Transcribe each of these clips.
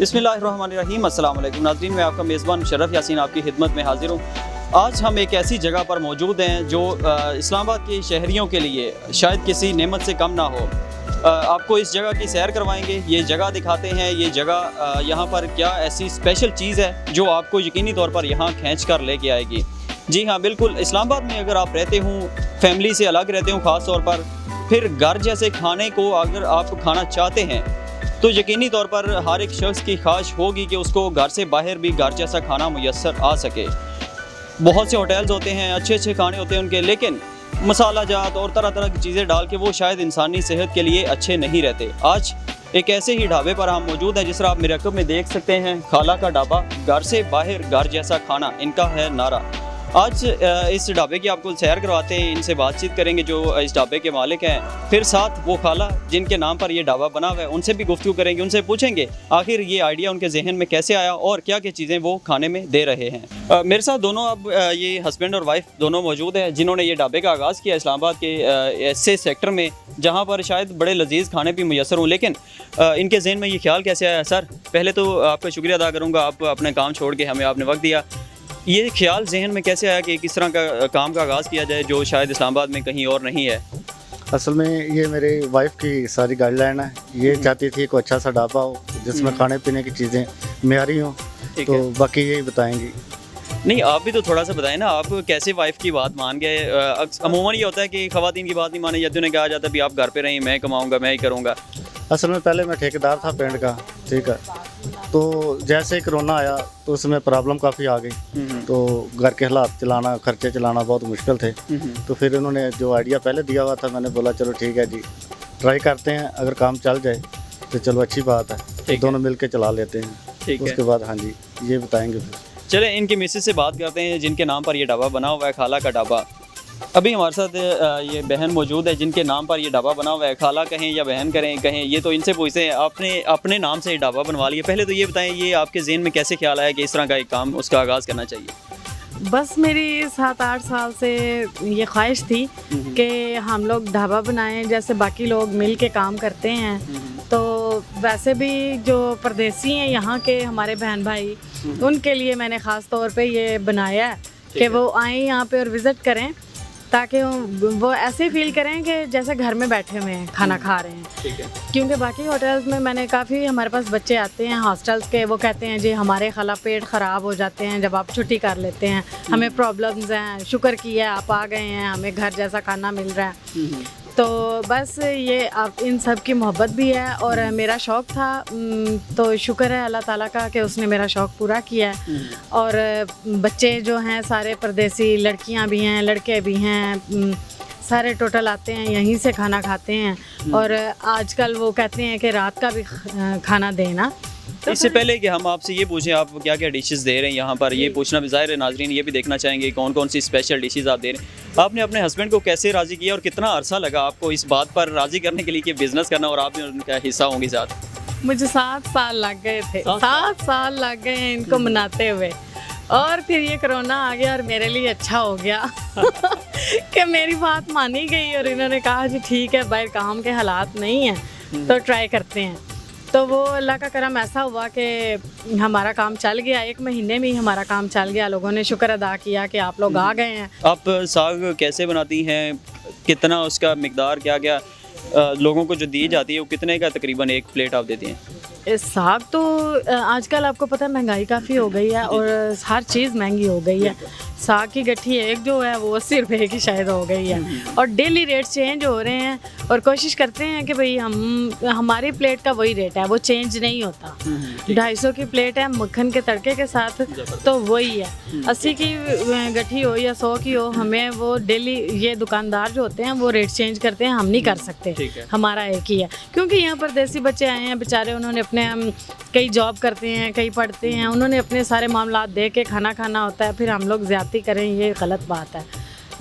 बिस्मिल्लाहिर्रहमानिर्रहीम। अस्सलाम वालेकुम नाज़रीन, मैं आपका मेज़बान मुशर्रफ यासीन आपकी खिदमत में हाज़िर हूँ। आज हम एक ऐसी जगह पर मौजूद हैं जो इस्लामाबाद के शहरियों के लिए शायद किसी नेमत से कम ना हो। आपको इस जगह की सैर करवाएंगे, ये जगह दिखाते हैं। ये जगह यहाँ पर क्या ऐसी स्पेशल चीज़ है जो आपको यकीनी तौर पर यहाँ खींच कर लेके आएगी। जी हाँ, बिल्कुल। इस्लामाबाद में अगर आप रहते हों, फैमिली से अलग रहते हों ख़ास तौर पर, फिर घर जैसे खाने को अगर आप खाना चाहते हैं तो यकीनी तौर पर हर एक शख्स की ख्वाहिश होगी कि उसको घर से बाहर भी घर जैसा खाना मुयस्सर आ सके। बहुत से होटल्स होते हैं, अच्छे अच्छे खाने होते हैं उनके, लेकिन मसाला जात और तरह तरह की चीज़ें डाल के वो शायद इंसानी सेहत के लिए अच्छे नहीं रहते। आज एक ऐसे ही ढाबे पर हम मौजूद हैं जिस तरह आप मेरे रकब में देख सकते हैं, खाला का ढाबा, घर से बाहर घर जैसा खाना, इनका है नारा। आज इस ढाबे की आपको सैर करवाते हैं, इनसे बातचीत करेंगे जो इस ढाबे के मालिक हैं, फिर साथ वो खाला जिनके नाम पर ये ढाबा बना हुआ है उनसे भी गुफ्तगू करेंगे, उनसे पूछेंगे आखिर ये आइडिया उनके जहन में कैसे आया और क्या क्या चीज़ें वो खाने में दे रहे हैं। मेरे साथ दोनों अब ये हस्बैंड और वाइफ दोनों मौजूद हैं जिन्होंने ये ढाबे का आगाज़ किया इस्लामाबाद के ऐसे सेक्टर में जहाँ पर शायद बड़े लजीज़ खाने भी मुयस्सर हों। लेकिन इनके जहन में ये ख्याल कैसे आया? सर, पहले तो आपका शुक्रिया अदा करूँगा, आप अपने काम छोड़ के हमें आपने वक्त दिया। ये ख्याल जहन में कैसे आया कि किस तरह का काम का आगाज़ किया जाए जो शायद इस्लामाबाद में कहीं और नहीं है? असल में ये मेरे वाइफ की सारी गाइडलाइन है। ये चाहती थी कोई अच्छा सा ढाबा हो जिसमें खाने पीने की चीज़ें मेयारी हों, तो बाकी यही बताएंगी। नहीं, आप भी तो थोड़ा सा बताएं ना, आप कैसे वाइफ की बात मान गए? अमूमन ये होता है कि ख़वातीन की बात नहीं मानी जाती, उन्हें कहा जाता है भी आप घर पे रहें, मैं कमाऊँगा, मैं ही करूँगा। असल में पहले मैं ठेकेदार था पेंट का, ठीक है, तो जैसे कोरोना आया तो उसमें प्रॉब्लम काफ़ी आ गई, तो घर के हालात चलाना, खर्चे चलाना बहुत मुश्किल थे। तो फिर उन्होंने जो आइडिया पहले दिया हुआ था, मैंने बोला चलो ठीक है जी, ट्राई करते हैं, अगर काम चल जाए तो चलो अच्छी बात है, तो दोनों मिल के चला लेते हैं। उसके बाद हाँ जी, ये बताएंगे फिर। चले इनके मिसेज से बात करते हैं जिनके नाम पर ये ढाबा बना हुआ है, खाला का ढाबा। अभी हमारे साथ ये बहन मौजूद है जिनके नाम पर ये ढाबा बना हुआ है, खाला कहें या बहन कहें, ये तो इनसे पूछते हैं। आपने अपने नाम से ये ढाबा बनवा लिया, पहले तो ये बताएं ये आपके ज़हन में कैसे ख्याल आया कि इस तरह का एक काम उसका आगाज़ करना चाहिए? बस मेरी 7-8 साल से ये ख्वाहिश थी कि हम लोग ढाबा बनाएं जैसे बाकी लोग मिल के काम करते हैं। तो वैसे भी जो परदेसी हैं यहाँ के हमारे बहन भाई, उनके लिए मैंने ख़ास तौर पे ये बनाया है कि वो आएँ यहाँ पे और विज़िट करें, ताकि वो ऐसे फील करें कि जैसे घर में बैठे हुए हैं, खाना खा रहे हैं। ठीक है। क्योंकि बाकी होटल्स में मैंने काफ़ी, हमारे पास बच्चे आते हैं हॉस्टल्स के, वो कहते हैं जी हमारे खाला पेट ख़राब हो जाते हैं जब आप छुट्टी कर लेते हैं, हमें प्रॉब्लम्स हैं, शुक्र किया आप आ गए हैं, हमें घर जैसा खाना मिल रहा है। तो बस ये आप इन सब की मोहब्बत भी है और मेरा शौक़ था, तो शुक्र है अल्लाह ताला का कि उसने मेरा शौक़ पूरा किया है। और बच्चे जो हैं सारे परदेसी, लड़कियां भी हैं, लड़के भी हैं, सारे टोटल आते हैं यहीं से खाना खाते हैं। और आजकल वो कहते हैं कि रात का भी खाना देना। तो इससे पहले कि हम आपसे ये पूछें आप क्या क्या डिशेस दे रहे हैं यहाँ पर, ये पूछना भी ज़ाहिर है, नाजरीन ये भी देखना चाहेंगे कौन कौन सी स्पेशल डिशेस आप दे रहे हैं। आपने अपने हस्बैंड को कैसे राज़ी किया और कितना अरसा लगा आपको इस बात पर राज़ी करने के लिए कि बिज़नेस करना और आप भी उनका हिस्सा होंगी साथ? मुझे 7 साल लग गए थे, 7 साल लग गए हैं इनको मनाते हुए। और फिर ये कोरोना आ गया और मेरे लिए अच्छा हो गया कि मेरी बात मानी गई और इन्होंने कहा जी ठीक है, बाहर काम के हालात नहीं हैं तो ट्राई करते हैं। तो वो अल्लाह का करम ऐसा हुआ कि हमारा काम चल गया, 1 महीने में ही हमारा काम चल गया। लोगों ने शुक्र अदा किया कि आप लोग आ गए हैं। आप साग कैसे बनाती हैं, कितना उसका मिकदार क्या क्या लोगों को जो दी जाती है, वो कितने का तकरीबन एक प्लेट आप देती हैं? साग तो आजकल आपको पता है महंगाई काफ़ी हो गई है और हर चीज़ महंगी हो गई है। साग की गट्ठी एक जो है वो 80 रुपये की शायद हो गई है और डेली रेट चेंज हो रहे हैं। और कोशिश करते हैं कि भाई हमारी प्लेट का वही रेट है, वो चेंज नहीं होता। 250 की प्लेट है मक्खन के तड़के के साथ, तो वही है। 80 की गट्ठी हो या 100 की हो, हमें वो डेली, ये दुकानदार जो होते हैं वो रेट चेंज करते हैं, हम नहीं कर सकते, हमारा एक ही है। क्योंकि यहाँ पर देसी बच्चे आए हैं बेचारे, उन्होंने अपने कई जॉब करते हैं, कई पढ़ते हैं, उन्होंने अपने सारे मामलात दे के खाना खाना होता है, फिर हम लोग ज़्यादती करें ये गलत बात है।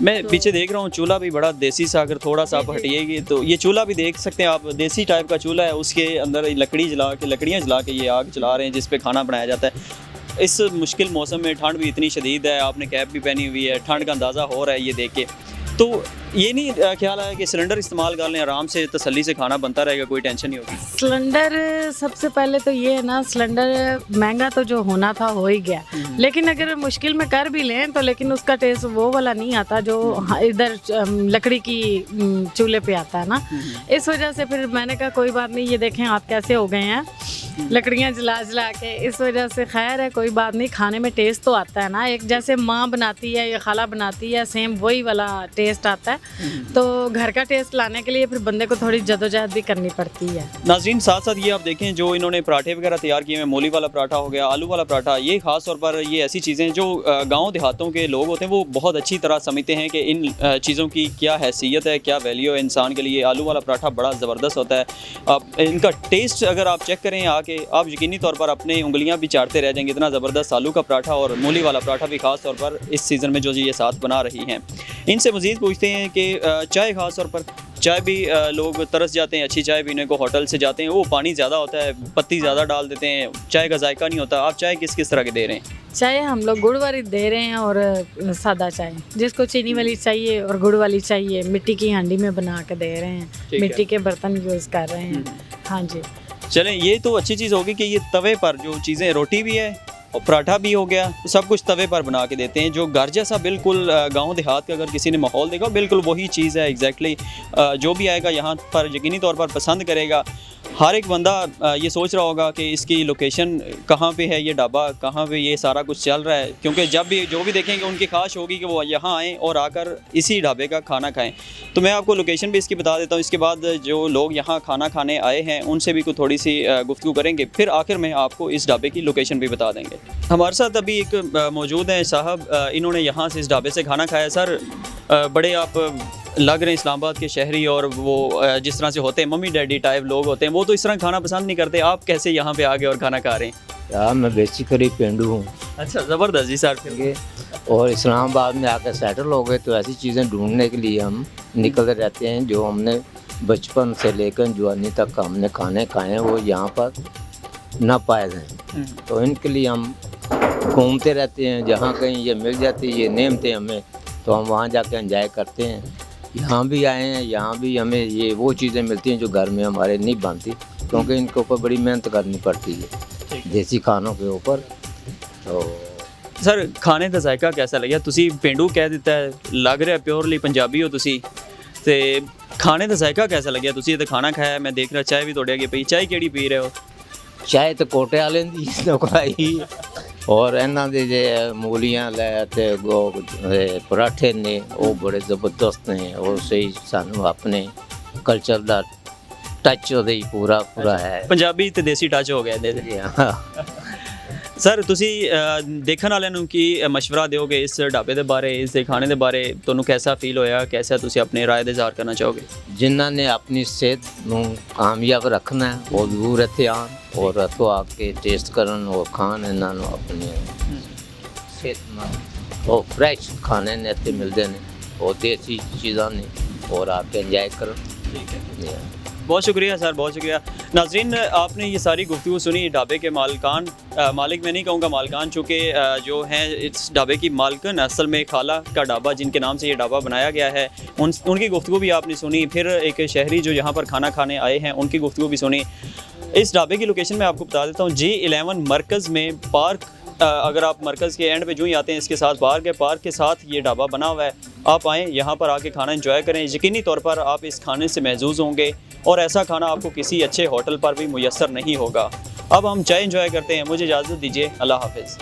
मैं पीछे देख रहा हूँ चूल्हा भी बड़ा देसी सा, अगर थोड़ा सा आप हटिएगी तो ये चूल्हा भी देख सकते हैं आप, देसी टाइप का चूल्हा है, उसके अंदर लकड़ियाँ जला के ये आग जला रहे हैं जिस पे खाना बनाया जाता है। इस मुश्किल मौसम में ठंड भी इतनी शदीद है, आपने कैप भी पहनी हुई है, ठंड का अंदाज़ा हो रहा है ये देख के। तो ये नहीं ख्याल आया कि सिलेंडर इस्तेमाल कर लें, आराम से तसल्ली से खाना बनता रहेगा, कोई टेंशन नहीं होगी? सिलेंडर सबसे पहले तो ये है ना, सिलेंडर महंगा तो जो होना था हो ही गया, लेकिन अगर मुश्किल में कर भी लें तो लेकिन उसका टेस्ट वो वाला नहीं आता जो इधर लकड़ी की चूल्हे पे आता है ना। इस वजह से फिर मैंने कहा कोई बात नहीं, ये देखें आप कैसे हो गए हैं लकड़ियाँ जला जला के, इस वजह से खैर है, कोई बात नहीं, खाने में टेस्ट तो आता है ना, एक जैसे माँ बनाती है या खाला बनाती है सेम वही वाला टेस्ट आता है। तो घर का टेस्ट लाने के लिए फिर बंदे को थोड़ी जदोजहद भी करनी पड़ती है। नाज़रीन, साथ साथ ये आप देखें जो इन्होंने पराठे वगैरह तैयार किए हैं, मूली वाला पराठा हो गया, आलू वाला पराठा, ये ख़ास तौर पर ये ऐसी चीज़ें जो गाँव देहातों के लोग होते हैं वो बहुत अच्छी तरह समझते हैं कि इन चीज़ों की क्या हैसियत है, क्या वैल्यू है इंसान के लिए। आलू वाला पराठा बड़ा ज़बरदस्त होता है, आप इनका टेस्ट अगर आप चेक करें आके, आप यकीनी तौर पर अपने उंगलियां भी चाटते रह जाएंगे, इतना ज़बरदस्त आलू का पराठा और मूली वाला पराठा भी ख़ास तौर पर इस सीज़न में जो ये साथ बना रही हैं। इनसे मज़ीद पूछते हैं कि चाय, ख़ास तौर पर चाय भी लोग तरस जाते हैं अच्छी चाय पीने को, होटल से जाते हैं, वो पानी ज़्यादा होता है, पत्ती ज़्यादा डाल देते हैं, चाय का जायका नहीं होता। आप चाय किस किस तरह के दे रहे हैं? चाय हम लोग गुड़ वाली दे रहे हैं और सादा चाय, जिसको चीनी वाली चाहिए और गुड़ वाली चाहिए, मिट्टी की हांडी में बना के दे रहे हैं, मिट्टी के बर्तन यूज़ कर रहे हैं। हाँ जी, चलें, ये तो अच्छी चीज़ होगी कि ये तवे पर जो चीज़ें, रोटी भी है और पराठा भी हो गया, सब कुछ तवे पर बना के देते हैं, जो घर जैसा बिल्कुल गांव देहात का अगर किसी ने माहौल देखा बिल्कुल वही चीज़ है एग्जैक्टली। जो भी आएगा यहाँ पर यकीनी तौर पर पसंद करेगा। हर एक बंदा ये सोच रहा होगा कि इसकी लोकेशन कहाँ पे है, ये ढाबा कहाँ पे ये सारा कुछ चल रहा है, क्योंकि जब भी जो भी देखेंगे उनकी ख्वाहिश होगी कि वो यहाँ आएँ और आकर इसी ढाबे का खाना खाएं। तो मैं आपको लोकेशन भी इसकी बता देता हूँ, इसके बाद जो लोग यहाँ खाना खाने आए हैं उनसे भी कुछ थोड़ी सी गुफ्तगू करेंगे, फिर आखिर में आपको इस ढाबे की लोकेशन भी बता देंगे। हमारे साथ अभी एक मौजूद हैं साहब, इन्होंने यहाँ से इस ढाबे से खाना खाया। सर, बड़े आप लग रहे हैं इस्लामाबाद के शहरी, और वो जिस तरह से होते हैं मम्मी डैडी टाइप लोग होते हैं, वो तो इस तरह खाना पसंद नहीं करते, आप कैसे यहाँ पे आ गए और खाना खा रहे हैं? यार मैं बेसिकली पेंडू हूँ। अच्छा, ज़बरदस्त जी सर। फिर और इस्लामाबाद में आकर सेटल हो गए, तो ऐसी चीज़ें ढूंढने के लिए हम निकल रहते हैं जो हमने बचपन से लेकर जवानी तक हमने खाने खाए हैं, वो यहाँ पर ना पाए हैं। तो इनके लिए हम घूमते रहते हैं, जहाँ कहीं ये मिल जाती है, ये नेमते हमें, तो हम वहाँ जाकर एंजॉय करते हैं। यहाँ भी आए हैं, यहाँ भी हमें ये वो चीज़ें मिलती हैं जो घर में हमारे नहीं बनती, क्योंकि इनके ऊपर बड़ी मेहनत करनी पड़ती है देसी खानों के ऊपर। तो सर, खाने का जायका कैसा लगा? तुसी पेंडू कह दिता है, लग रहा प्योरली पंजाबी हो तुसी, ते खाने का जायका कैसा लगा? तुसी तो खाना खाया, मैं देख रहा चाय भी तोड़े अगे पई, चाय केड़ी पी रहे हो? चाय तो कोटे वाले दी खाई, और इन्हों के जे मूलियां लै ते पराठे ने वो बड़े ज़बरदस्त ने, और सही सानू अपने कल्चर का टच ਉਹਦੇ पूरा पूरा है, पंजाबी ते देसी टच हो गया ਇਹਦੇ। सर, तुसी देखने वाले ਨੂੰ ਕੀ मशवरा दोगे इस ढाबे के बारे, इस खाने के बारे? ਤੁਹਾਨੂੰ कैसा फील होया, कैसा तुसी अपने राय ਦਾ इज़हार करना चाहोगे? जिन्हों ने अपनी सेहत ਨੂੰ कामयाब रखना है वो जरूर ਇੱਥੇ ਆਉਣ और ਇੱਥੋਂ आ के टेस्ट करन और खान ਇਹਨਾਂ ਨੂੰ अपनी सेहत ਨਾਲ। ਉਹ फ्रैश खाने ने ਇੱਥੇ मिलते हैं और देसी चीज़ां ने, और आके एंजॉय करो। ठीक है, बहुत शुक्रिया सर, बहुत शुक्रिया। नाजरीन, आपने ये सारी गुफ्तगू सुनी ढाबे के मालिकान, मालिक मैं नहीं कहूँगा मालिकान, चूँकि जो हैं इस ढाबे की मालकन असल में खाला का ढाबा, जिनके नाम से ये ढाबा बनाया गया है, उनकी गुफ्तगू भी आपने सुनी। फिर एक शहरी जो यहाँ पर खाना खाने आए हैं उनकी गुफ्तगू भी सुनी। इस ढाबे की लोकेशन मैं आपको बता देता हूँ, J11 मरकज़ में पार्क, अगर आप मरकज़ के एंड पे जो ही आते हैं इसके साथ पार्क है, पार्क के साथ ये ढाबा बना हुआ है। आप आएँ, यहाँ पर आके खाना एंजॉय करें, यकीनी तौर पर आप इस खाने से महजूज़ होंगे, और ऐसा खाना आपको किसी अच्छे होटल पर भी मुयस्सर नहीं होगा। अब हम चाय एंजॉय करते हैं, मुझे इजाज़त दीजिए, अल्लाह हाफ़िज़।